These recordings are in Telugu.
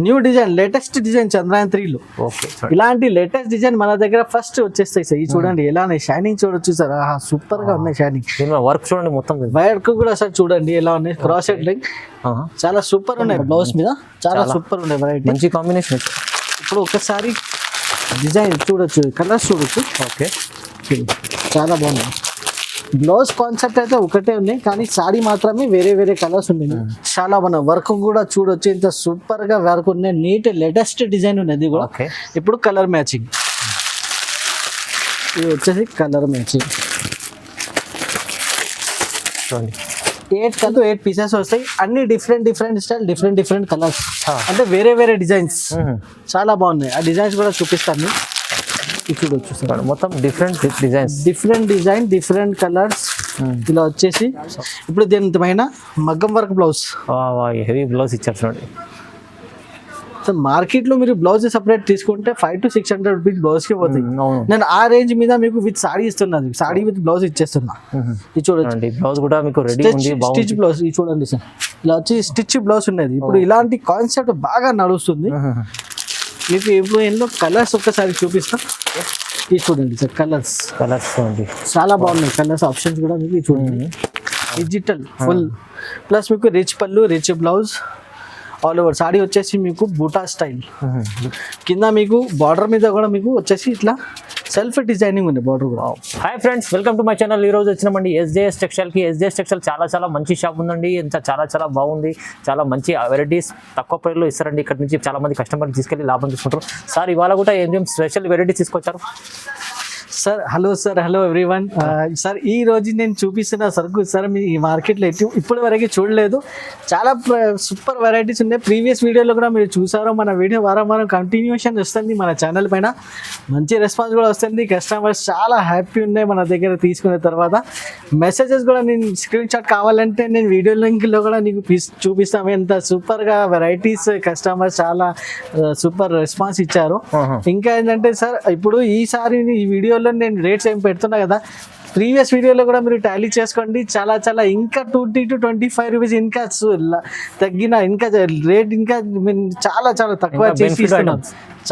New design, latest design Chandrayaan 3లో. ఓకే, ఇలాంటి లేటెస్ట్ డిజైన్ మన దగ్గర ఫస్ట్ వచ్చేస్తాయి సార్. ఇది చూడండి ఎలా ఉన్నాయి, షైనింగ్ చూడొచ్చు సార్. సూపర్ గా ఉన్నాయి షైనింగ్. వర్క్ చూడండి మొత్తం, వర్క్ కూడా సార్ చూడండి ఎలా ఉన్నాయి. క్రాస్ హెడ్ లైక్ చాలా సూపర్ ఉన్నాయి. బ్లౌజ్ మీద చాలా సూపర్ ఉన్నాయి. వెరైటీ మంచి కాంబినేషన్. ఇప్పుడు ఒకసారి డిజైన్ చూడొచ్చు, కలర్స్ చూడొచ్చు. ఓకే, చాలా బాగున్నాయి. బ్లౌజ్ కాన్సెప్ట్ అయితే ఒకటే ఉన్నాయి, కానీ సారీ మాత్రమే వేరే వేరే కలర్స్ ఉన్నాయి. చాలా బాగున్నాయి. వర్క్ కూడా చూడొచ్చు, ఇంత సూపర్ గా వర్క్ ఉన్నాయి. నీట్ లేటెస్ట్ డిజైన్ ఉన్నది కూడా. ఇప్పుడు కలర్ మ్యాచింగ్, ఇది వచ్చేసి కలర్ మ్యాచింగ్. 8 పీసెస్ వస్తాయి. అన్ని డిఫరెంట్ స్టైల్, డిఫరెంట్ కలర్స్, అంటే వేరే వేరే డిజైన్స్. చాలా బాగున్నాయి. ఆ డిజైన్స్ కూడా చూపిస్తాను. చూడొచ్చు సార్, మొత్తం డిఫరెంట్ డిజైన్, డిఫరెంట్ కలర్స్. ఇలా వచ్చేసి ఇప్పుడు దీని పైన మగ్గం వర్క్ బ్లౌజ్, హెవీ బ్లౌజ్ ఇచ్చారు చూడండి. మార్కెట్ లో మీరు బ్లౌజ్ సెపరేట్ తీసుకుంటే 500 to 600 రూపీస్ బ్లౌజ్ కి పోతాయి. నేను ఆ రేంజ్ మీద మీకు విత్ సాడీ ఇస్తున్నది, సాడీ విత్ బ్లౌజ్ ఇచ్చేస్తున్నా. ఇది చూడండి, బ్లౌజ్ కూడా మీకు రెడీ ఉంది, స్టిచ్ బ్లౌజ్. ఇది చూడండి సార్, ఇలా వచ్చి స్టిచ్ బ్లౌజ్ ఉన్నది. ఇప్పుడు ఇలాంటి కాన్సెప్ట్ బాగా నడుస్తుంది మీకు. ఇప్పుడు ఎన్నో కలర్స్ ఒక్కసారి చూపిస్తా. ఇది చూడండి సార్, కలర్స్ చూడండి చాలా బాగున్నాయి. కలర్స్ ఆప్షన్స్ కూడా మీకు చూడండి. డిజిటల్ ఫుల్ ప్లస్ మీకు రిచ్ పళ్ళు, rich blouse, all over saree వచ్చేసి మీకు బూటా స్టైల్. కింద మీకు బార్డర్ మీద కూడా మీకు వచ్చేసి ఇట్లా సెల్ఫ్ డిజైనింగ్ ఉంది బార్డర్ కూడా. Hi friends, welcome to my channel. ఈ రోజు వచ్చినామండి ఎస్జేఎస్ టెక్స్టైల్కి. ఎస్జేఎస్ టెక్స్టైల్ చాలా మంచి షాప్ ఉందండి. ఇంత చాలా బాగుంది. చాలా మంచి వెరైటీస్ తక్కువ ప్రైస్లో ఇస్తారండి. ఇక్కడ నుంచి చాలా మంది కస్టమర్లు తీసుకెళ్ళి లాభం తీసుకుంటారు. సార్ ఇవాళ కూడా ఏం స్పెషల్ వెరైటీస్ తీసుకొచ్చారు సార్? Hello everyone. సార్ ఈ రోజు నేను చూపిస్తున్న సరుకు సార్ మీ ఈ మార్కెట్లో ఇప్పటి వరకు చూడలేదు. చాలా సూపర్ వెరైటీస్ ఉన్నాయి. ప్రీవియస్ వీడియోలో కూడా మీరు చూసారో. మన వీడియో వారం కంటిన్యూషన్ వస్తుంది మన ఛానల్ పైన. మంచి రెస్పాన్స్ కూడా వస్తుంది. కస్టమర్స్ చాలా హ్యాపీ ఉన్నాయి మన దగ్గర తీసుకున్న తర్వాత. మెసేజెస్ కూడా నేను స్క్రీన్ షాట్ కావాలంటే నేను వీడియో లింక్లో కూడా నీకు చూపిస్తాము. ఎంత సూపర్గా వెరైటీస్ కస్టమర్స్ చాలా సూపర్ రెస్పాన్స్ ఇచ్చారు. ఇంకా ఏంటంటే సార్ ఇప్పుడు ఈసారి ఈ వీడియోలో నేను రేట్స్ ఏం పెడుతున్నా కదా, ప్రీవియస్ వీడియోలో కూడా మీరు టాలీ చేసుకోండి. చాలా ఇంకా 20 to 25 రూపీస్ ఇంకా తగ్గిన, ఇంకా రేట్ ఇంకా చాలా తక్కువ చేసి ఇస్తున్నాం.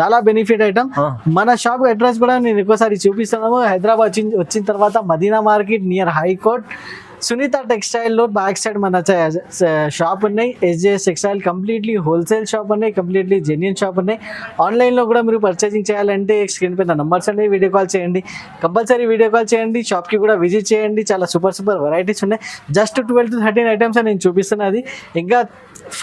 చాలా బెనిఫిట్ ఐటమ్. మన షాప్ అడ్రస్ కూడా నేను ఎక్కువసారి చూపిస్తున్నాము. హైదరాబాద్ వచ్చిన తర్వాత Madina market near high court, Sunitha టెక్స్టైల్లో బ్యాక్ సైడ్ మన షాప్ ఉన్నాయి. SJS textile completely wholesale shop ఉన్నాయి, కంప్లీట్లీ జెన్యూన్ షాప్ ఉన్నాయి. ఆన్లైన్లో కూడా మీరు పర్చేసింగ్ చేయాలంటే స్క్రీన్ పైన నంబర్స్ అనేవి వీడియో కాల్ చేయండి. కంపల్సరీ వీడియో కాల్ చేయండి. షాప్కి కూడా విజిట్ చేయండి. చాలా సూపర్ వెరైటీస్ ఉన్నాయి. జస్ట్ 12 to 13 ఐటమ్స్ నేను చూపిస్తున్నది. ఇంకా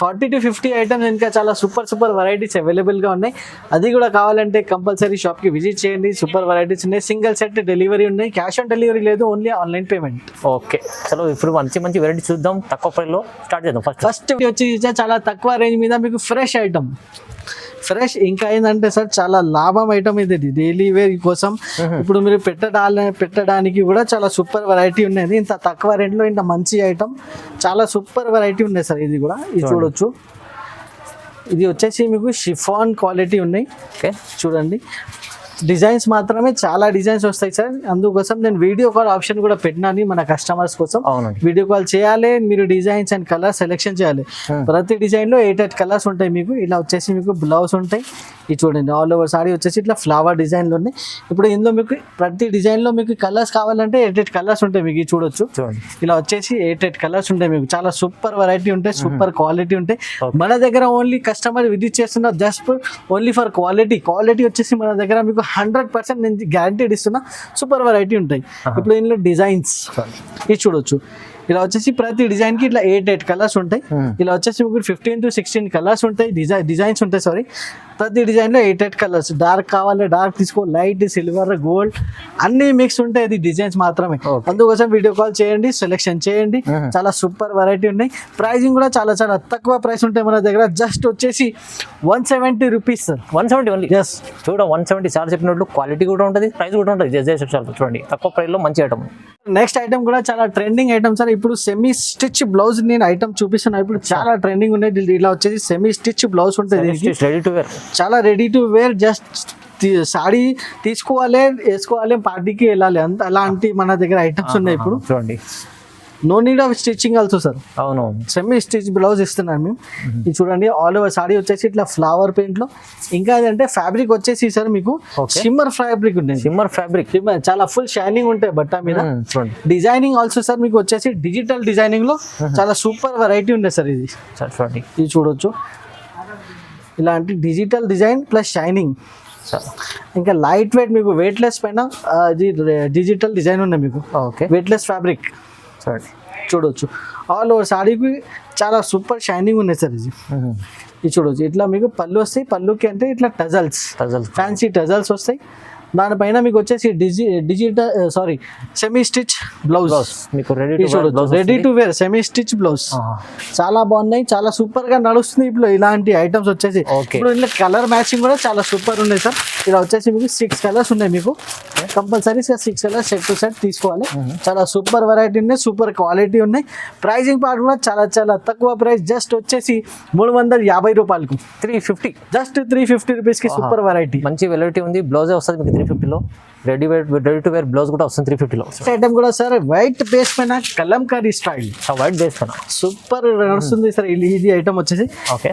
40 to 50 ఐటమ్స్ ఇంకా చాలా సూపర్ వెరైటీస్ అవైలబుల్గా ఉన్నాయి. అది కూడా కావాలంటే కంపల్సరీ షాప్కి విజిట్ చేయండి. సూపర్ వెరైటీస్ ఉన్నాయి. సింగిల్ సెట్ డెలివరీ ఉన్నాయి. క్యాష్ ఆన్ డెలివరీ లేదు, ఓన్లీ ఆన్లైన్ పేమెంట్. ఓకే, చలో ఇప్పుడు మంచి వెరైటీ చూద్దాం. తక్కువ ప్రైస్లో స్టార్ట్ చేద్దాం. ఫస్ట్ వచ్చి చాలా తక్కువ రేంజ్ మీద మీకు ఫ్రెష్ ఐటమ్. ఫ్రెష్ ఇంకా ఏంటంటే సార్ చాలా లాభం ఐటమ్ ఇది. డైలీ వేర్ కోసం ఇప్పుడు మీరు పెట్టడానికి కూడా చాలా సూపర్ వెరైటీ ఉన్నది. ఇంత తక్కువ రేట్లో ఇంత మంచి ఐటమ్, చాలా సూపర్ వెరైటీ ఉన్నాయి సార్. ఇది కూడా ఇది చూడొచ్చు. ఇది వచ్చేసి మీకు షిఫాన్ క్వాలిటీ ఉన్నాయి. ఓకే, చూడండి డిజైన్స్ మాత్రమే చాలా డిజైన్స్ వస్తాయి సార్. అందుకోసం నేను వీడియో కాల్ ఆప్షన్ కూడా పెట్టినాను మన కస్టమర్స్ కోసం. వీడియో కాల్ చేయాలి, మీరు డిజైన్స్ అండ్ కలర్ సెలెక్షన్ చేయాలి. ప్రతి డిజైన్ లో 8 కలర్స్ ఉంటాయి మీకు. ఇలా వచ్చేసి మీకు బ్లౌజ్ ఉంటాయి. ఇది చూడండి, ఆల్ ఓవర్ సారీ వచ్చేసి ఇట్లా ఫ్లవర్ డిజైన్లో ఉన్నాయి. ఇప్పుడు ఇందులో మీకు ప్రతి డిజైన్లో మీకు కలర్స్ కావాలంటే 8 కలర్స్ ఉంటాయి మీకు. ఇది చూడొచ్చు, ఇలా వచ్చేసి 8 కలర్స్ ఉంటాయి మీకు. చాలా సూపర్ వెరైటీ ఉంటాయి, సూపర్ క్వాలిటీ ఉంటాయి. మన దగ్గర ఓన్లీ కస్టమర్ విజిట్ చేస్తున్న జస్ట్ ఓన్లీ ఫర్ క్వాలిటీ వచ్చేసి మన దగ్గర మీకు 100% నేను గ్యారంటీడ్ ఇస్తున్నా. సూపర్ వెరైటీ ఉంటాయి. ఇప్పుడు ఇందులో డిజైన్స్ ఇది చూడొచ్చు. ఇలా వచ్చేసి ప్రతి డిజైన్ కి ఇట్లా 8 కలర్స్ ఉంటాయి. ఇలా వచ్చేసి మీకు 15 to 16 కలర్స్ ఉంటాయి, డిజైన్స్ ఉంటాయి. సారీ, ప్రతి డిజైన్ లో 8 కలర్స్. డార్క్ కావాలి డార్క్ తీసుకో, లైట్, సిల్వర్, గోల్డ్ అన్ని మిక్స్ ఉంటాయి. ఇది డిజైన్స్ మాత్రమే. అందుకోసం వీడియో కాల్ చేయండి, సెలెక్షన్ చేయండి. చాలా సూపర్ వెరైటీ ఉన్నాయి. ప్రైజింగ్ కూడా చాలా తక్కువ ప్రైస్ ఉంటాయి మన దగ్గర. జస్ట్ వచ్చేసి 170 రూపీస్ సార్. 170 ఓన్లీ. ఎస్, చూడండి 170 సార్ చెప్పినట్లు క్వాలిటీ కూడా ఉంటుంది, ప్రైస్ కూడా ఉంటుంది. చూడండి తక్కువ ప్రైస్ లో మంచి ఐటమ్. నెక్స్ట్ ఐటమ్ కూడా చాలా ట్రెండింగ్ ఐటమ్ సార్. ఇప్పుడు సెమీ స్టిచ్ బ్లౌజ్ నేను ఐటమ్ చూపిస్తున్నా. ఇప్పుడు చాలా ట్రెండింగ్ ఉన్నాయి. ఇలా వచ్చేసి సెమీ స్టిచ్ బ్లౌజ్ ఉంటుంది. రెడీ టు వేర్, చాలా ready to wear. Just sari తీసుకోవాలి, వేసుకోవాలి, పార్టీకి వెళ్ళాలి, అలాంటి మన దగ్గర ఐటమ్స్ ఉన్నాయి. ఇప్పుడు చూడండి no need of stitching also sir. అవునవును. సెమీ స్టిచ్ బ్లౌజ్ ఇస్తున్నాను మేము. ఇది చూడండి ఆల్ ఓవర్ సారీ వచ్చేసి ఇట్లా ఫ్లవర్ పెయింట్ లో. ఇంకా ఏంటంటే ఫ్యాబ్రిక్ వచ్చేసి సార్ మీకు షిమ్మర్ ఫ్యాబ్రిక్ ఉంటుంది. షిమ్మర్ ఫ్యాబ్రిక్ చాలా ఫుల్ షైనింగ్ ఉంటాయి బట్ట మీద. చూడండి డిజైనింగ్ ఆల్సో సార్ మీకు వచ్చేసి డిజిటల్ డిజైనింగ్ లో చాలా సూపర్ వెరైటీ ఉంది సార్. ఇది చూడండి, ఇది చూడొచ్చు, ఇలాంటి డిజిటల్ డిజైన్ ప్లస్ షైనింగ్. ఇంకా లైట్ వెయిట్ మీకు వెయిట్లెస్ పైన ఇది డిజిటల్ డిజైన్ ఉన్నాయి మీకు. ఓకే, వెయిట్లెస్ ఫ్యాబ్రిక్ చూడండి, చూడొచ్చు. ఆల్ ఓవర్ సారీకి చాలా సూపర్ షైనింగ్ ఉన్నాయి సార్. ఇది చూడొచ్చు, ఇట్లా మీకు పళ్ళు వస్తాయి. పళ్ళుకి అంటే ఇట్లా టజల్స్ ఫ్యాన్సీ టజల్స్ వస్తాయి. దానిపైన మీకు వచ్చేసి డిజిటల్ సెమీ స్టిచ్ బ్లౌజ్ మీకు ready to wear semi stitch blouse. చాలా బాగున్నాయి, చాలా సూపర్ గా నడుస్తుంది ఇప్పుడు ఇలాంటి ఐటమ్స్ వచ్చేసి. ఇప్పుడు ఇందులో కలర్ మ్యాచింగ్ కూడా చాలా సూపర్ ఉన్నాయి సార్. ఇలా వచ్చేసి మీకు 6 కలర్స్ ఉన్నాయి మీకు. Compulsory 6 colours set to set తీసుకోవాలి. చాలా సూపర్ వెరైటీ ఉన్నాయి, సూపర్ క్వాలిటీ ఉన్నాయి. ప్రైజింగ్ పార్ట్ కూడా చాలా చాలా తక్కువ ప్రైస్, జస్ట్ వచ్చేసి 350 రూపాయలకు 350, జస్ట్ 350 రూపీస్ కి సూపర్ వెరైటీ. మంచి వెరైటీ ఉంది. బ్లౌజ్ వస్తుంది మీకు 350లో. రెడీ టు వేర్ బ్లౌజ్ కూడా వస్తుంది 350లో. ఐటమ్ కూడా సార్ వైట్ బేస్ పైన కలంకారీ స్టైల్, వైట్ బేస్ పైన సూపర్ నడుస్తుంది సార్ ఇది ఐటమ్ వచ్చేసి.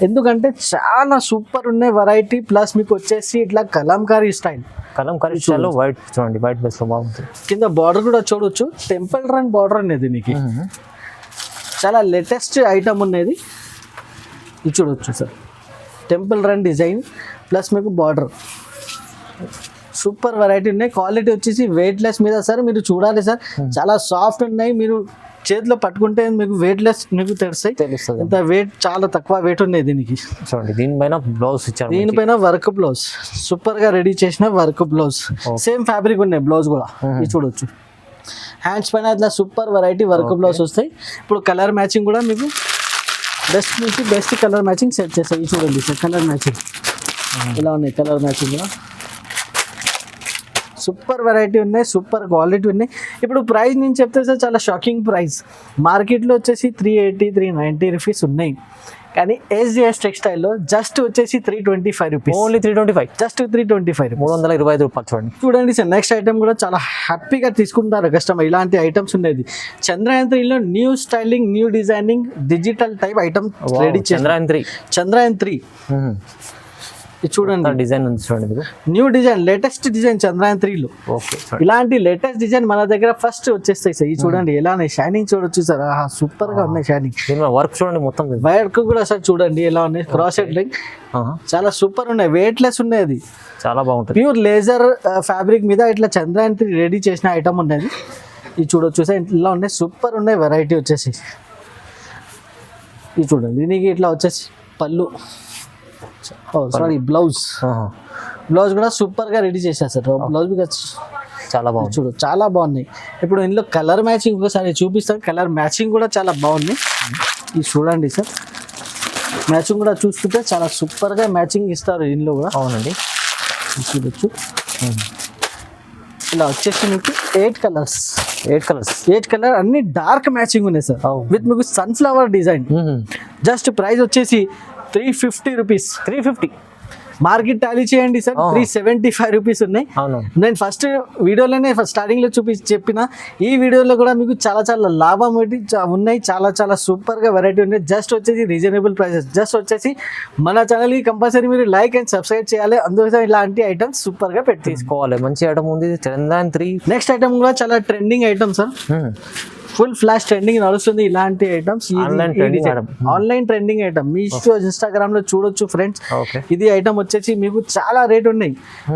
ఎందుకంటే చాలా సూపర్ ఉన్నాయి వెరైటీ. ప్లస్ మీకు వచ్చేసి ఇట్లా కలంకారీ స్టైల్ వైట్ చూడండి, వైట్ బేస్ లో బాగుంటుంది. కింద బార్డర్ కూడా చూడొచ్చు, టెంపుల్ రన్ బార్డర్ అనేది మీకు. చాలా లేటెస్ట్ ఐటమ్ ఉన్నది. ఇది చూడొచ్చు sir, temple run design plus మీకు బార్డర్. సూపర్ వెరైటీ ఉన్నాయి. క్వాలిటీ వచ్చేసి వెయిట్లెస్ మీద సార్ మీరు చూడాలి సార్. చాలా సాఫ్ట్ ఉన్నాయి. మీరు చేతిలో పట్టుకుంటే మీకు వెయిట్లెస్ మీకు తెలుస్తుంది. ఇంత వెయిట్ చాలా తక్కువ వెయిట్ ఉన్నాయి దీనికి. చూడండి, దీనిపైన బ్లౌజ్ ఇచ్చారు. దీనిపైన వర్క్ బ్లౌజ్, సూపర్ గా రెడీ చేసిన వర్క్ బ్లౌజ్. సేమ్ ఫ్యాబ్రిక్ ఉన్నాయి బ్లౌజ్ కూడా. ఇది చూడొచ్చు, హ్యాండ్స్ పైన ఇట్లా సూపర్ వెరైటీ వర్క్ బ్లౌజ్ వస్తాయి. ఇప్పుడు కలర్ మ్యాచింగ్ కూడా మీకు బెస్ట్ నుంచి బెస్ట్ కలర్ మ్యాచింగ్ సెట్ చేస్తాయి. ఇది చూడండి సార్, కలర్ మ్యాచింగ్ ఇలా ఉన్నాయి. కలర్ మ్యాచింగ్ కూడా సూపర్ వెరైటీ ఉన్నాయి, సూపర్ క్వాలిటీ ఉన్నాయి. ఇప్పుడు ప్రైస్ నేను చెప్తే సార్ చాలా షాకింగ్ ప్రైస్. మార్కెట్లో వచ్చేసి 380, 390 రూపీస్ ఉన్నాయి. కానీ SJS టెక్స్టైల్లో జస్ట్ వచ్చేసి 325 రూపీస్. ఓన్లీ 325, జస్ట్ 325, 325 రూపాయలు. చూడండి చూడండి సార్, నెక్స్ట్ ఐటమ్ కూడా చాలా హ్యాపీగా తీసుకుంటారు కస్టమర్. ఇలాంటి ఐటమ్స్ ఉండేది చంద్రయాన్ 3లో new styling, new designing, digital type item ready. Chandrayaan 3 ఇది చూడండి, డిజైన్ ఉంది చూడండి, new design, latest design Chandrayaan 3లో. ఓకే, ఇలాంటి లేటెస్ట్ డిజైన్ మన దగ్గర ఫస్ట్ వచ్చేస్తాయి సార్. ఇది చూడండి ఎలా ఉన్నాయి, షైనింగ్ చూడొచ్చు సార్. సూపర్ గా ఉన్నాయి షైనింగ్. వర్క్ చూడండి, మొత్తం వర్క్ కూడా సార్ చూడండి ఎలా ఉన్నాయి. క్రాస్ హెడ్లింగ్ చాలా సూపర్ ఉన్నాయి, వెయిట్లెస్ ఉన్నాయి. అది చాలా బాగుంటుంది. ప్యూర్ లేజర్ ఫ్యాబ్రిక్ మీద ఇట్లా చంద్రయాన్ 3 రెడీ చేసిన ఐటమ్ ఉన్నది. ఇది చూడొచ్చు సార్, ఇలా ఉన్నాయి, సూపర్ ఉన్నాయి వెరైటీ వచ్చేసి. ఇది చూడండి, దీనికి ఇట్లా వచ్చేసి పళ్ళు, సారీ బ్లౌజ్ కూడా సూపర్ గా రెడీ చేశారు సార్. బ్లౌజ్ చాలా బాగుంది, చూడు చాలా బాగున్నాయి. ఇప్పుడు ఇందులో కలర్ మ్యాచింగ్ ఒకసారి చూపిస్తాను. కలర్ మ్యాచింగ్ కూడా చాలా బాగుంది. ఇది చూడండి సార్, మ్యాచింగ్ కూడా చూసుకుంటే చాలా సూపర్ గా మ్యాచింగ్ ఇస్తారు ఇందులో కూడా. అవునండి, చూడొచ్చు. ఇలా వచ్చేసి మీకు 8 కలర్ అన్ని డార్క్ మ్యాచింగ్ ఉన్నాయి సార్. విత్ మీకు సన్ఫ్లవర్ డిజైన్. జస్ట్ ప్రైస్ వచ్చేసి 350 రూపీస్. 350 మార్కెట్ టాలీ చేయండి సార్. 375 రూపీస్ ఉన్నాయి. నేను ఫస్ట్ వీడియోలోనే స్టార్టింగ్ లో చెప్పిన ఈ వీడియోలో కూడా మీకు చాలా చాలా లాభం ఉన్నాయి. చాలా చాలా సూపర్ గా వెరైటీ ఉన్నాయి. జస్ట్ వచ్చేసి రీజనబుల్ ప్రైసెస్. జస్ట్ వచ్చేసి మన ఛానల్ కి కంపల్సరీ మీరు లైక్ అండ్ సబ్స్క్రైబ్ చేయాలి. అందుకోసం ఇలాంటి ఐటమ్స్ సూపర్ గా పెట్టి తీసుకోవాలి. మంచి ఐటమ్ ఉంది చంద్రయాన్ 3. నెక్స్ట్ ఐటమ్ కూడా చాలా trending item sir. Full flash trending నడుస్తుంది ఇలాంటి items. Online trending item Meesho, Instagram లో చూడొచ్చు ఫ్రెండ్స్. ఇది ఐటమ్ వచ్చేసి మీకు చాలా రేట్ ఉన్నాయి.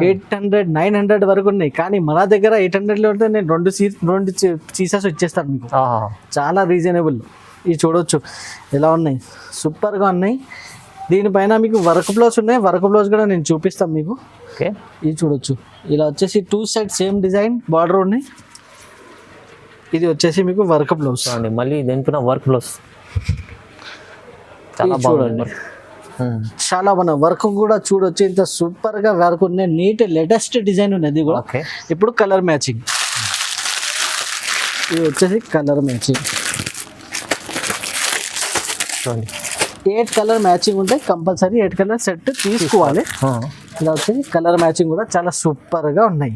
800, 900 వరకు ఉన్నాయి. కానీ మన దగ్గర 800 లో ఉంటే నేను 2 పీసెస్ ఇచ్చేస్తాను మీకు. చాలా రీజనబుల్. ఇది చూడొచ్చు ఎలా ఉన్నాయి, సూపర్ గా ఉన్నాయి. దీనిపైన మీకు వర్క్ బ్లౌజ్ ఉన్నాయి. వర్క్ బ్లౌజ్ కూడా నేను చూపిస్తాను మీకు. ఇది చూడొచ్చు, ఇలా వచ్చేసి 2 సైడ్ సేమ్ డిజైన్ బార్డర్ ఉన్నాయి. ఇది వచ్చేసి మీకు వర్క్ బ్లౌజ్ అండి. మళ్ళీ దేనిపైన వర్క్ బ్లౌజ్ చాలా బాగుంది. చాలా బాగుంది. వర్క్ కూడా చూడొచ్చు, ఇంత సూపర్ గా వర్క్ ఉన్నాయి. నీట్ లేటెస్ట్ డిజైన్ ఉన్నది కూడా. ఇప్పుడు కలర్ మ్యాచింగ్. ఇది వచ్చేసి కలర్ మ్యాచింగ్. చూడండి 8 కలర్ మ్యాచింగ్ ఉంటాయి. కంపల్సరీ 8 కలర్ సెట్ తీసుకోవాలి. ఇలా వచ్చేసి కలర్ మ్యాచింగ్ కూడా చాలా సూపర్ గా ఉన్నాయి.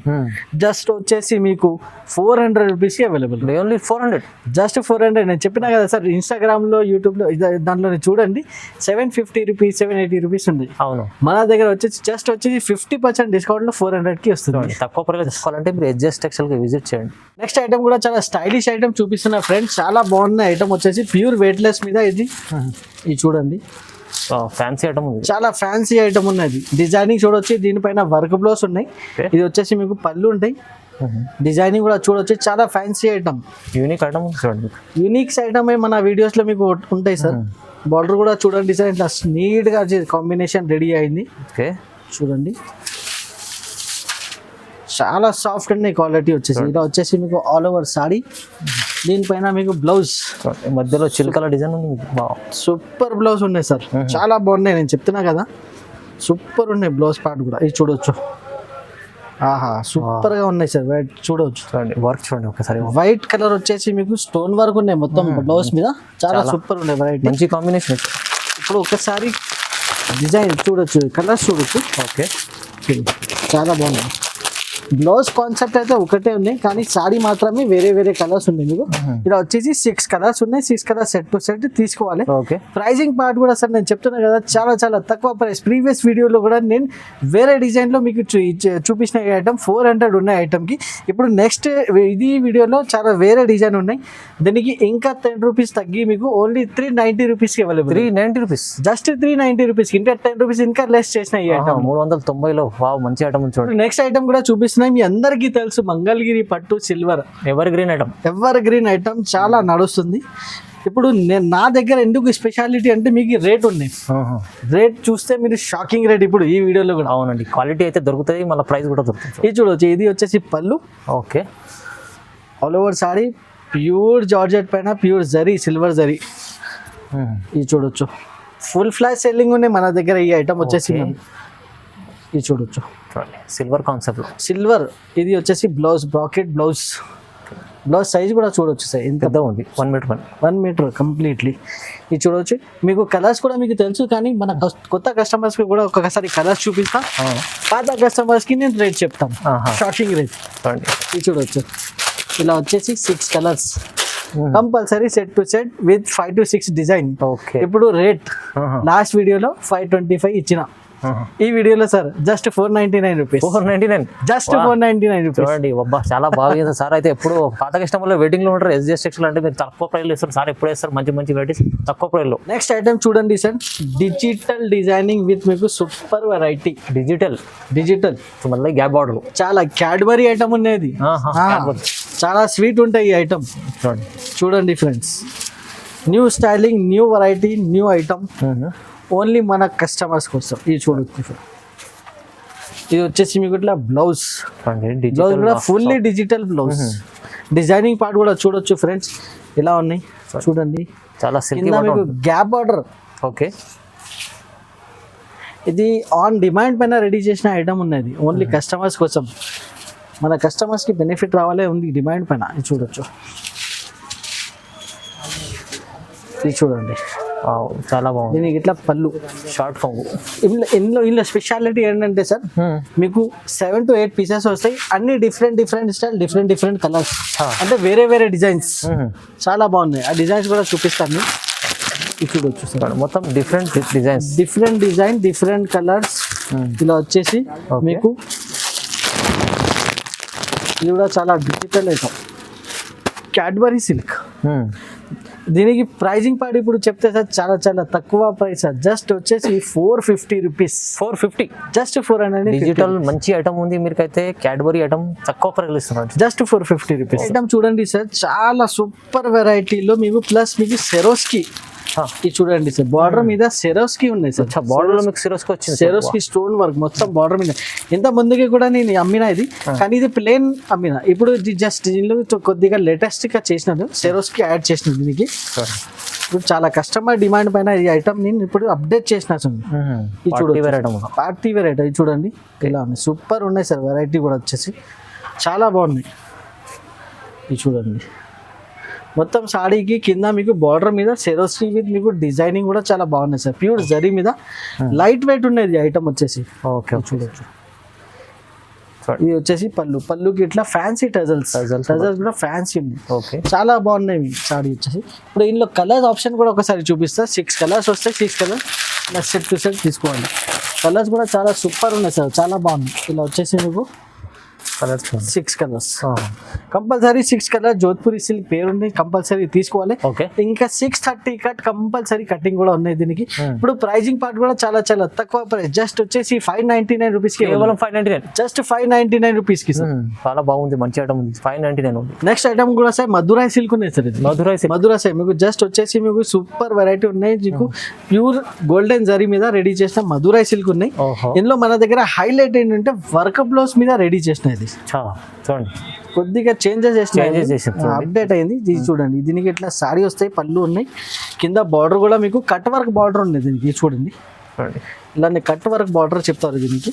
జస్ట్ వచ్చేసి మీకు 400 రూపీస్కి అవైలబుల్. Only 400, just 400. నేను చెప్పినా కదా సార్, ఇన్స్టాగ్రామ్ లో, యూట్యూబ్ లో దాంట్లో చూడండి 750 రూపీస్, 780 రూపీస్ ఉంది. అవును, మన దగ్గర వచ్చేసి జస్ట్ వచ్చేసి 50% డిస్కౌంట్ లో 400కి వస్తుంది. తక్కువ ప్రైస్ తీసుకోవాలంటే మీరు ఎస్జేఎస్ టెక్స్టైల్ కి విజిట్ చేయండి. నెక్స్ట్ ఐటమ్ కూడా చాలా స్టైలిష్ ఐటమ్ చూపిస్తున్నా ఫ్రెండ్స్. చాలా బాగున్న ఐటమ్ వచ్చేసి ప్యూర్ వెయిట్లెస్ మీద ఇది చూడండి. ఫ్యాన్సీ ఐటమ్ ఉంది, చాలా ఫ్యాన్సీ ఐటమ్ ఉన్నది. డిజైనింగ్ చూడొచ్చు, దీనిపైన వర్క్ బ్లౌస్ ఉన్నాయి. ఇది వచ్చేసి మీకు పళ్ళు ఉంటాయి. డిజైనింగ్ కూడా చూడొచ్చు, చాలా ఫ్యాన్సీ ఐటమ్, యూనిక్ ఐటమ్ చూడండి. యూనిక్స్ ఐటమ్ మన వీడియోస్ లో మీకు ఉంటాయి సార్. బార్డర్ కూడా చూడండి, డిజైన్ ఇట్లా నీట్ గా కాంబినేషన్ రెడీ అయింది. ఓకే, చూడండి చాలా సాఫ్ట్ అండి క్వాలిటీ వచ్చేసి. ఇలా వచ్చేసి మీకు ఆల్ ఓవర్ సారీ, దీనిపైన మీకు బ్లౌజ్ మధ్యలో చిలుకల డిజైన్ ఉంది. సూపర్ బ్లౌజ్ ఉన్నాయి సార్, చాలా బాగున్నాయి. నేను చెప్తున్నా కదా, సూపర్ ఉన్నాయి బ్లౌజ్ పార్ట్ కూడా. ఇది చూడొచ్చు, ఆహా సూపర్ గా ఉన్నాయి సార్. వైట్ చూడవచ్చు, వర్క్ చూడండి ఒకసారి. వైట్ కలర్ వచ్చేసి మీకు స్టోన్ వర్క్ ఉన్నాయి మొత్తం బ్లౌజ్ మీద, చాలా సూపర్ ఉన్నాయి. వెరైటీ మంచి కాంబినేషన్. ఇప్పుడు ఒకసారి డిజైన్ చూడొచ్చు, కలర్స్ చూడొచ్చు. ఓకే, చాలా బాగున్నాయి. బ్లౌజ్ కాన్సెప్ట్ అయితే ఒకటే ఉన్నాయి, కానీ సారీ మాత్రమే వేరే వేరే కలర్స్ ఉన్నాయి. మీకు ఇలా వచ్చేసి 6 కలర్స్ ఉన్నాయి. 6 కలర్స్ సెట్ టు సెట్ తీసుకోవాలి. ఓకే, ప్రైజింగ్ పార్ట్ కూడా సార్ నేను చెప్తున్నా కదా, చాలా చాలా తక్కువ ప్రైస్. ప్రీవియస్ వీడియోలో కూడా నేను వేరే డిజైన్ లో మీకు చూపించిన ఐటమ్ 400 ఉన్నాయి ఐటమ్ కి. ఇప్పుడు నెక్స్ట్ ఇది వీడియోలో చాలా వేరే డిజైన్ ఉన్నాయి. దీనికి ఇంకా 10 రూపీస్ తగ్గి మీకు ఓన్లీ 390 రూపీస్ కి అవైలబుల్. 390 rupees, just 390 rupees. ఇంకా 10 రూపీస్ ఇంకా లెస్ చేసిన ఈ ఐటమ్ 390లో. వావ్, మంచి ఐటమ్ చూడండి. నెక్స్ట్ ఐటమ్ కూడా చూపిస్తున్నాయి. మీ అందరికీ తెలుసు మంగళగిరి పట్టు silver ever green item. Ever green item చాలా నడుస్తుంది. ఇప్పుడు నా దగ్గర ఎందుకు స్పెషాలిటీ అంటే మీకు రేట్ ఉన్నాయి. రేట్ చూస్తే మీరు షాకింగ్ రేట్ ఇప్పుడు ఈ వీడియోలో కూడా. అవునండి, క్వాలిటీ అయితే దొరుకుతుంది, మళ్ళీ ప్రైస్ కూడా దొరుకుతుంది. ఇది చూడవచ్చు, ఇది వచ్చేసి పళ్ళు. Okay, all over sorry pure georgette పైన ప్యూర్ జరీ, సిల్వర్ జరీ. ఇది చూడొచ్చు, ఫుల్ ఫ్లాష్ సెల్లింగ్ ఉన్నాయి మన దగ్గర ఈ ఐటమ్ వచ్చేసి. ఇది చూడొచ్చు, సిల్వర్ కాన్సెప్ట్, సిల్వర్. ఇది వచ్చేసి blouse, bracket blouse. Blouse size కూడా చూడొచ్చు సార్, ఎంత పెద్ద ఉంది, 1 మీటర్ 1 మీటర్ కంప్లీట్లీ. ఇది చూడవచ్చు. మీకు కలర్స్ కూడా మీకు తెలుసు, కానీ మన కొత్త కస్టమర్స్ కి కూడా ఒక్కొక్కసారి కలర్స్ చూపిస్తా. పాత కస్టమర్స్ కి నేను రేట్ చెప్తాను, షాకింగ్ రేట్. ఇది చూడవచ్చు, ఇలా వచ్చేసి 6 colours compulsory set to set with 5 to 6 design. ఇప్పుడు రేట్ లాస్ట్ వీడియోలో 525 ఇచ్చిన, ఈ వీడియోలో sir just 499 rupees. 499, just 499 rupees. చూడండి, అబ్బా చాలా బాగా చేస్తారు సార్. అయితే ఎప్పుడు పాత కస్టమర్లో వెయిటింగ్ లో ఉంటారు. ఎస్జేఎస్ టెక్స్టైల్ అంటే మీరు తక్కువ ప్రైస్ లో ఇస్తారు సార్, ఎప్పుడు వేస్తారు మంచి మంచి వెరైటీస్ తక్కువ ప్రైస్ లో. నెక్స్ట్ ఐటమ్ చూడండి సార్, డిజిటల్ డిజైనింగ్ విత్ మీకు సూపర్ వెరైటీ. డిజిటల్ మళ్ళీ గ్యాప్ బార్డర్, చాలా క్యాడ్బరీ ఐటమ్ ఉన్నది, చాలా స్వీట్ ఉంటాయి ఈ ఐటమ్. చూడండి friends, new styling, new variety, new item, only మన కస్టమర్స్ కోసం. ఇది చూడొచ్చు, ఇది వచ్చేసి మీకు ఇట్లా బ్లౌజ్. బ్లౌజ్ కూడా fully digital blouse. Designing part కూడా చూడొచ్చు ఫ్రెండ్స్, ఇలా ఉన్నాయి చూడండి. చాలా మీకు గ్యాప్ బార్డర్. ఓకే, ఇది ఆన్ డిమాండ్ పైన రెడీ చేసిన ఐటమ్ ఉన్నది, ఓన్లీ కస్టమర్స్ కోసం. మన కస్టమర్స్ కి బెనిఫిట్ రావాలే ఉంది డిమాండ్ పైన. ఇది చూడొచ్చు, ఇది చూడండి, చాలా బాగుంది. దీనికి ఇట్లా పళ్ళు, షార్ట్ కొంగు. ఇందులో స్పెషాలిటీ ఏంటంటే సార్, మీకు 7 to 8 పీసెస్ వస్తాయి. అన్ని డిఫరెంట్ స్టైల్, డిఫరెంట్ కలర్స్, అంటే వేరే వేరే డిజైన్స్. చాలా బాగున్నాయి. ఆ డిజైన్స్ కూడా చూపిస్తాను. ఇది చూడొచ్చు సార్, మొత్తం డిఫరెంట్ డిజైన్, డిఫరెంట్ కలర్స్. ఇలా వచ్చేసి మీకు ఇది కూడా చాలా డిజిటల్ ఐటమ్, క్యాడ్బరీ సిల్క్. దీనికి ప్రైజింగ్ పార్ట్ ఇప్పుడు చెప్తే సార్ చాలా చాలా తక్కువ ప్రైస్ సార్. జస్ట్ వచ్చేసి 450 రూపీస్. 450, జస్ట్ 400. డిజిటల్ మంచి ఐటమ్ ఉంది. మీకైతే క్యాడ్బరీ ఐటమ్ తక్కువ ప్రైస్ ఇస్తున్నారు, జస్ట్ 450 రూపీస్. ఐటమ్ చూడండి సార్, చాలా సూపర్ వెరైటీలో మీకు ప్లస్ మీకు సెరోస్కి. ఇది చూడండి సార్, బార్డర్ మీద సెరోస్కి ఉన్నాయి సార్. బార్డర్ లో మీకు సెరోస్కి వచ్చింది, సెరోస్కి స్టోన్ వర్క్ మొత్తం బార్డర్ మీద. ఇంత ముందుకి కూడా నేను అమ్మినా ఇది, కానీ ఇది ప్లేన్ అమ్మినా. ఇప్పుడు జస్ట్ దీనిలో కొద్దిగా లేటెస్ట్ గా చేసినాను, సెరోస్కి యాడ్ చేసిన దీనికి. ఇప్పుడు చాలా కస్టమర్ డిమాండ్ పైన ఈ ఐటమ్ నేను ఇప్పుడు అప్డేట్ చేసిన. ఇది చూడండి, పార్టీ వేర్ ఐటమ్. ఇది చూడండి, ఇలా ఉన్నాయి, సూపర్ ఉన్నాయి సార్. వెరైటీ కూడా వచ్చేసి చాలా బాగున్నాయి. ఇది చూడండి, మొత్తం సాడీకి కింద మీకు బార్డర్ మీద సెరోస్కి విత్ మీకు డిజైనింగ్ కూడా చాలా బాగున్నాయి సార్. ప్యూర్ జరీ మీద లైట్ వెయిట్ ఉన్నది ఐటమ్ వచ్చేసి. ఓకే చూడొచ్చు. ఇది వచ్చేసి పళ్ళుకి ఇట్లా ఫ్యాన్సీ టజల్స్ కూడా ఫ్యాన్సీ ఉంది. ఓకే చాలా బాగున్నాయి సాడీ వచ్చేసి. ఇప్పుడు ఇందులో కలర్స్ ఆప్షన్ కూడా ఒకసారి చూపిస్తా. 6 కలర్స్ వస్తాయి. 6 కలర్స్ సెట్ టు సెట్ తీసుకోండి. కలర్స్ కూడా చాలా సూపర్ ఉన్నాయి సార్, చాలా బాగున్నాయి. ఇలా వచ్చేసి మీకు colours 6 colours compulsory. 6 colour Jodhpuri silk పేరుంది, కంపల్సరీ తీసుకోవాలి. ఓకే ఇంకా 630 కట్ కంపల్సరీ కటింగ్ కూడా ఉన్నాయి దీనికి. ఇప్పుడు ప్రైజింగ్ పార్ట్ కూడా చాలా చాలా తక్కువ ప్రైస్, జస్ట్ వచ్చేసి 599 రూపీస్ కి, కేవలం 599, జస్ట్ 599 రూపీస్ కి సార్. చాలా బాగుంది, మంచి ఐటమ్ ఉంది. 599 ఉంది. నెక్స్ట్ ఐటమ్ కూడా సార్ మధురై సిల్క్ ఉన్నాయి సార్. ఇది మధురై సిల్క్ మీకు జస్ట్ వచ్చేసి మీకు సూపర్ వెరైటీ ఉన్నాయి. మీకు ప్యూర్ గోల్డెన్ జరీ మీద రెడీ చేసిన మధురై సిల్క్ ఉన్నాయి. ఇందులో మన దగ్గర హైలైట్ ఏంటంటే వర్క్ బ్లౌజ్ మీద రెడీ చేసిన ఇది. చూడండి కొద్దిగా చేంజెస్ అప్డేట్ అయింది. ఇది చూడండి, దీనికి ఇట్లా సారీ వస్తాయి, పళ్ళు ఉన్నాయి, కింద బార్డర్ కూడా మీకు కట్ వర్క్ బార్డర్ ఉంది దీనికి. చూడండి ఇలానే కట్ వర్క్ బార్డర్ చెప్తారు దీనికి.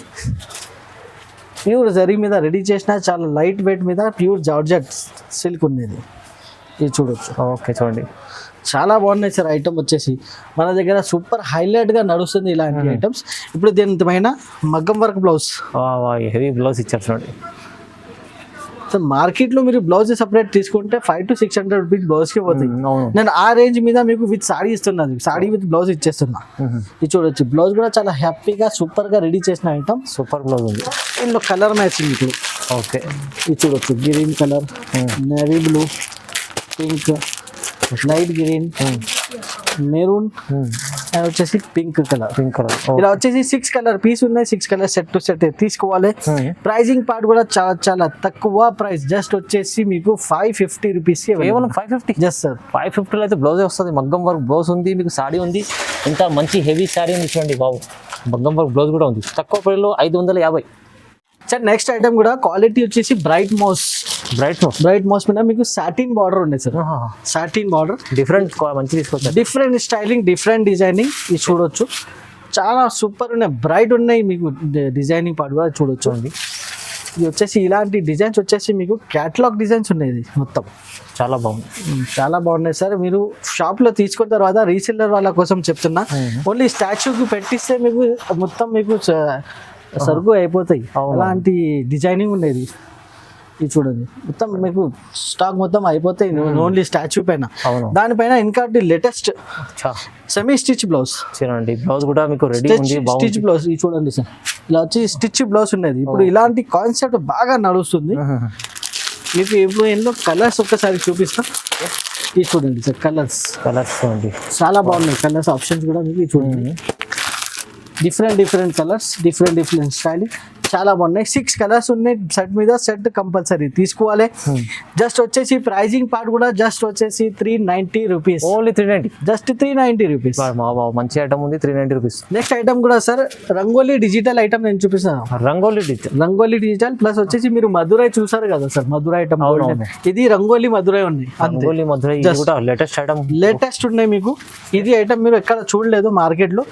ప్యూర్ జరీ మీద రెడీ చేసిన చాలా లైట్ వెయిట్ మీద ప్యూర్ జార్జెట్ సిల్క్ ఉంది. ఇది చూడొచ్చు. ఓకే చూడండి, చాలా బాగున్నాయి సార్ ఐటమ్ వచ్చేసి. మన దగ్గర సూపర్ హైలైట్ గా నడుస్తుంది ఇలాంటి ఐటమ్స్. ఇప్పుడు దీని పైన మగ్గం వర్క్ బ్లౌజ్, హెవీ బ్లౌజ్ ఇచ్చారు చూడండి. సో మార్కెట్ లో మీరు బ్లౌజ్ సపరేట్ తీసుకుంటే 500 to 600 రూపీస్ బ్లౌజ్ కి పోతాయి. నేను ఆ రేంజ్ మీద మీకు విత్ సాడీ ఇస్తున్నది, సాడీ విత్ బ్లౌజ్ ఇచ్చేస్తున్నా. ఇది చూడొచ్చు, బ్లౌజ్ కూడా చాలా హ్యాపీగా సూపర్ గా రెడీ చేసిన ఐటమ్. సూపర్ బ్లౌజ్ ఉంది. ఇందులో కలర్ మ్యాచింగ్ ఇప్పుడు. ఓకే ఇది చూడొచ్చు, green colour, navy blue, pink, light green, maroon, వచ్చేసి పింక్ కలర్. ఇలా వచ్చేసి 6 కలర్ పీస్ ఉన్నాయి. 6 కలర్ సెట్ టు సెట్ తీసుకోవాలి. ప్రైజింగ్ పార్ట్ కూడా చాలా చాలా తక్కువ ప్రైస్, జస్ట్ వచ్చేసి మీకు 550 రూపీస్. కేవలం 550 జస్ట్ సార్. 550 అయితే బ్లౌజ్ వస్తుంది. మగ్గం వర్క్ బ్లౌజ్ ఉంది, మీకు సాడీ ఉంది, ఎంత మంచి హెవీ సాడీ ఉంది చూడండి బాబు. మగ్గం వర్క్ బ్లౌజ్ కూడా ఉంది. తక్కువ ప్రైస్లో 550. సార్ నెక్స్ట్ ఐటమ్ కూడా క్వాలిటీ వచ్చేసి బ్రైట్ మోస్ మీద మీకు సాటిన్ బార్డర్ ఉంది సార్. సాటిన్ బార్డర్ డిఫరెంట్ మంచి తీసుకోవచ్చు. Different styling, different designing. ఇది చూడొచ్చు, చాలా సూపర్ ఉన్నాయి, బ్రైట్ ఉన్నాయి. మీకు డిజైనింగ్ పార్ట్ కూడా చూడొచ్చు అండి. ఇది వచ్చేసి ఇలాంటి డిజైన్స్ వచ్చేసి మీకు క్యాటలాగ్ డిజైన్స్ ఉన్నాయి. ఇది మొత్తం చాలా బాగుంది, చాలా బాగున్నాయి సార్. మీరు షాప్ లో తీసుకున్న తర్వాత రీసెల్లర్ వాళ్ళ కోసం చెప్తున్నా, ఓన్లీ స్టాచ్యూకి పెట్టిస్తే మీకు మొత్తం మీకు సరుకు అయిపోతాయి. అలాంటి డిజైనింగ్ ఉండేది. ఇది చూడండి, మొత్తం మీకు స్టాక్ మొత్తం అయిపోతాయి ఓన్లీ స్టాచ్యూ పైన. దానిపైన ఇంకా లేటెస్ట్ సెమీ స్టిచ్ బ్లౌజ్ చూడండి. బ్లౌజ్ కూడా మీకు రెడీ ఉంది, స్టిచ్ బ్లౌజ్. ఇది చూడండి సార్, ఇలా వచ్చి స్టిచ్ బ్లౌజ్ ఉన్నది. ఇప్పుడు ఇలాంటి కాన్సెప్ట్ బాగా నడుస్తుంది. మీకు ఇప్పుడు ఎన్నో కలర్స్ ఒక్కసారి చూపిస్తా. ఇది చూడండి సార్, కలర్స్ చూడండి, చాలా బాగున్నాయి. కలర్స్ ఆప్షన్స్ కూడా మీకు చూడండి, డిఫరెంట్ కలర్స్, డిఫరెంట్ స్టైలింగ్, చాలా బాగున్నాయి. 6 కలర్స్ ఉన్నాయి సెట్ మీద. సెట్ కంపల్సరీ తీసుకోవాలి. జస్ట్ వచ్చేసి ప్రైజింగ్ పార్ట్ కూడా జస్ట్ వచ్చేసి 390 రూపీస్. Only 390, just 390 rupees. మంచి ఐటమ్ ఉంది, 390 రూపీస్. నెక్స్ట్ ఐటమ్ కూడా సార్ రంగోలీ డిజిటల్ ఐటమ్ నేను చూపిస్తాను. రంగోలీ డిజిటల్ ప్లస్ వచ్చేసి మీరు మధురై చూసారు కదా సార్, మధురై ఐటమ్. ఇది రంగోలీ మధురై ఉన్నాయి. లేటెస్ట్ ఐటమ్, లేటెస్ట్ ఉన్నాయి మీకు. ఇది ఐటమ్ మీరు ఎక్కడ చూడలేదు మార్కెట్ లో.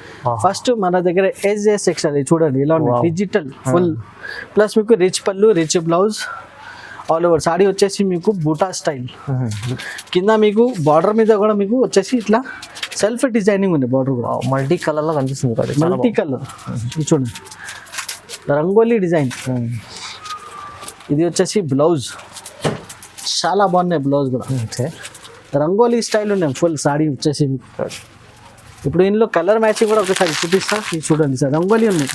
ఫస్ట్ మన దగ్గర SJS టెక్స్టైల్ చూడండి, ఇలా ఉంది డిజిటల్ ఫుల్. ప్లస్ మీకు రిచ్ పళ్ళు, rich blouse, all over saree వచ్చేసి మీకు బూటా స్టైల్. కింద మీకు బార్డర్ మీద కూడా మీకు వచ్చేసి ఇట్లా సెల్ఫ్ డిజైనింగ్ ఉంది. బార్డర్ కూడా మల్టీ కలర్ లో కనిపిస్తుంది, మల్టీ కలర్. ఇది చూడండి, రంగోలీ డిజైన్. ఇది వచ్చేసి బ్లౌజ్, చాలా బాగున్నాయి బ్లౌజ్ కూడా. రంగోలీ స్టైల్ ఉన్నాయి ఫుల్ సాడీ వచ్చేసి. ఇప్పుడు ఇందులో కలర్ మ్యాచింగ్ కూడా ఒకసారి చూపిస్తా. ఇది చూడండి సార్, రంగోలీ ఉన్నాయి.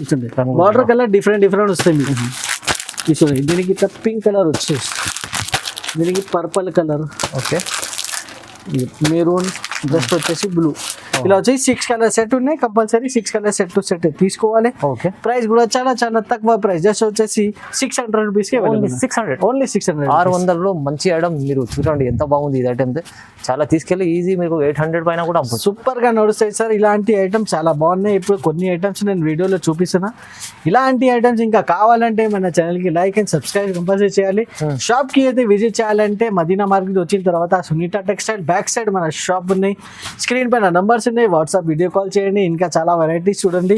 చూడండి, బార్డర్ కలర్ డిఫరెంట్ వస్తాయి మీకు. ఇది చూడండి, దీనికి ఇట్లా పింక్ కలర్ వచ్చేసి, దీనికి purple colour, okay, maroon, just వచ్చేసి బ్లూ. ఇలా వచ్చేసి 6 కలర్ సెట్ ఉన్నాయి. Compulsory 6 colour set to set తీసుకోవాలి. ప్రైస్ కూడా చాలా చాలా తక్కువ ప్రైస్, జస్ట్ వచ్చేసి 600 రూపీస్. ఓన్లీ 600. 600లో మంచి ఐటమ్. మీరు చూడండి ఎంత బాగుంది ఇది ఐటమ్. చాలా తీసుకెళ్ళి ఈజీ మీకు 800 పైన కూడా సూపర్ గా నడుస్తాయి సార్. ఇలాంటి ఐటమ్స్ చాలా బాగున్నాయి. ఇప్పుడు కొన్ని ఐటమ్స్ నేను వీడియోలో చూపిస్తున్నా. ఇలాంటి ఐటమ్స్ ఇంకా కావాలంటే మన ఛానల్ కి లైక్ అండ్ సబ్స్క్రైబ్ కంపల్సరీ చేయాలి. షాప్ కి అయితే విజిట్ చేయాలంటే మదీనా మార్కెట్ వచ్చిన తర్వాత సునీత టెక్స్టైల్ బ్యాక్ సైడ్ మన షాప్ ఉన్నాయి. స్క్రీన్ పైన నంబర్స్ ఉన్నాయి, వాట్సాప్ వీడియో కాల్ చేయండి. ఇంకా చాలా వెరైటీస్ చూడండి.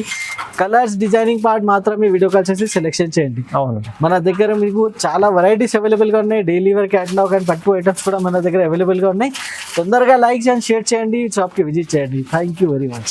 కలర్స్ డిజైనింగ్ పార్ట్ మాత్రమే వీడియో కాల్ చేసి సెలెక్షన్ చేయండి. అవును, మన దగ్గర మీకు చాలా వెరైటీస్ అవైలబుల్గా ఉన్నాయి. డైలీ వేర్ క్యాటలాగ్ అండ్ పట్టు ఐటమ్స్ కూడా మన దగ్గర అవైలబుల్గా ఉన్నాయి. తొందరగా లైక్ అండ్ షేర్ చేయండి, షాప్కి విజిట్ చేయండి. Thank you very much.